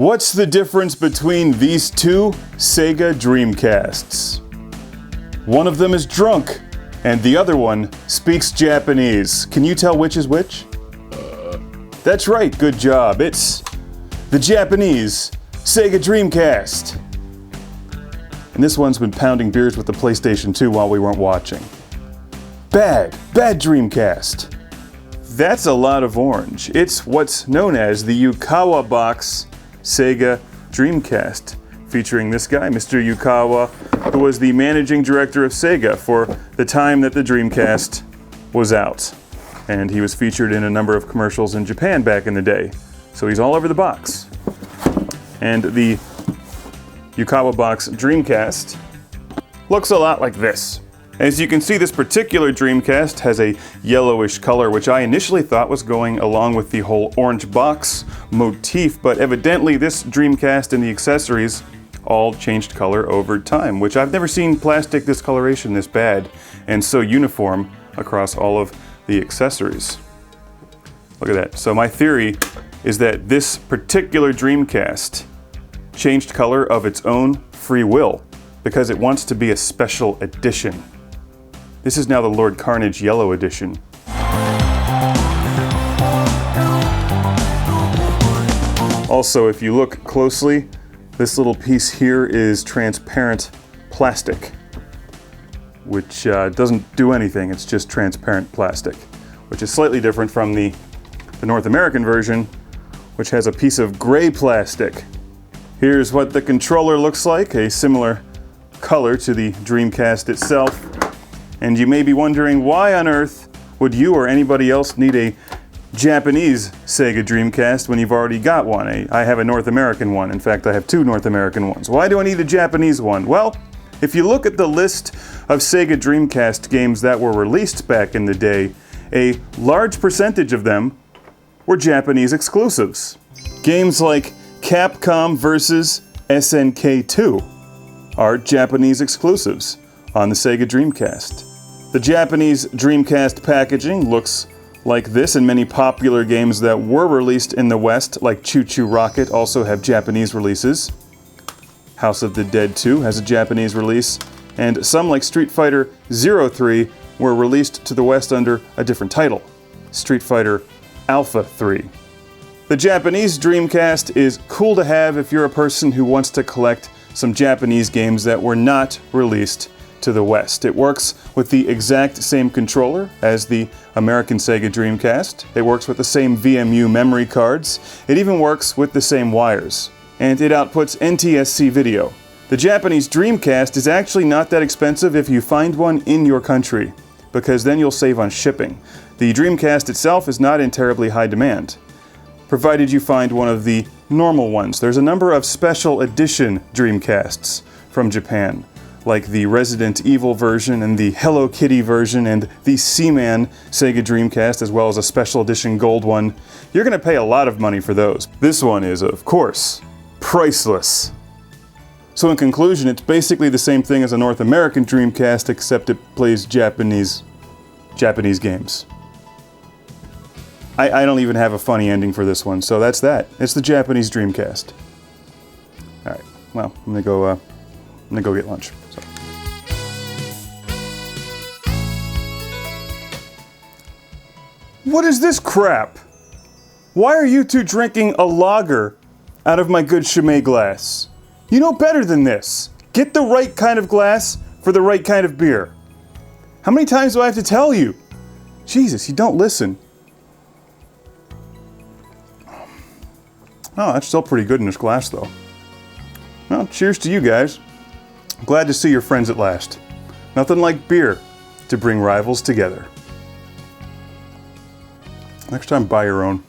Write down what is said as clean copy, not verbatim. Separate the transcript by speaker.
Speaker 1: What's the difference between these two Sega Dreamcasts? One of them is drunk, and the other one speaks Japanese. Can you tell which is which? That's right, good job. It's the Japanese Sega Dreamcast. And this one's been pounding beers with the PlayStation 2 while we weren't watching. Bad Dreamcast. That's a lot of orange. It's what's known as the Yukawa Box Sega Dreamcast, featuring this guy, Mr. Yukawa, who was the managing director of Sega for the time that the Dreamcast was out. And he was featured in a number of commercials in Japan back in the day. So he's all over the box. And the Yukawa Box Dreamcast looks a lot like this. As you can see, this particular Dreamcast has a yellowish color, which I initially thought was going along with the whole orange box motif, but evidently this Dreamcast and the accessories all changed color over time, which I've never seen plastic discoloration this bad and so uniform across all of the accessories. Look at that. So my theory is that this particular Dreamcast changed color of its own free will because it wants to be a special edition. This is now the Lord Carnage Yellow Edition. Also, if you look closely, this little piece here is transparent plastic, which doesn't do anything, it's just transparent plastic, which is slightly different from the North American version, which has a piece of gray plastic. Here's what the controller looks like, a similar color to the Dreamcast itself. And you may be wondering, why on earth would you or anybody else need a Japanese Sega Dreamcast when you've already got one? I have a North American one. In fact, I have two North American ones. Why do I need a Japanese one? Well, if you look at the list of Sega Dreamcast games that were released back in the day, a large percentage of them were Japanese exclusives. Games like Capcom vs. SNK 2 are Japanese exclusives on the Sega Dreamcast. The Japanese Dreamcast packaging looks like this, and many popular games that were released in the West, like Choo Choo Rocket, also have Japanese releases. House of the Dead 2 has a Japanese release, and some like Street Fighter 03 were released to the West under a different title, Street Fighter Alpha 3. The Japanese Dreamcast is cool to have if you're a person who wants to collect some Japanese games that were not released to the West. It works with the exact same controller as the American Sega Dreamcast. It works with the same VMU memory cards. It even works with the same wires. And it outputs NTSC video. The Japanese Dreamcast is actually not that expensive if you find one in your country, because then you'll save on shipping. The Dreamcast itself is not in terribly high demand, provided you find one of the normal ones. There's a number of special edition Dreamcasts from Japan, like the Resident Evil version and the Hello Kitty version and the Seaman Sega Dreamcast, as well as a special edition gold one. You're going to pay a lot of money for those. This one is, of course, priceless. So in conclusion, it's basically the same thing as a North American Dreamcast, except it plays Japanese games. I don't even have a funny ending for this one, so that's that. It's the Japanese Dreamcast. Alright, well, I'm gonna go get lunch. So. What is this crap? Why are you two drinking a lager out of my good Chimay glass? You know better than this. Get the right kind of glass for the right kind of beer. How many times do I have to tell you? Jesus, you don't listen. Oh, that's still pretty good in this glass, though. Well, cheers to you guys. Glad to see your friends at last. Nothing like beer to bring rivals together. Next time, buy your own.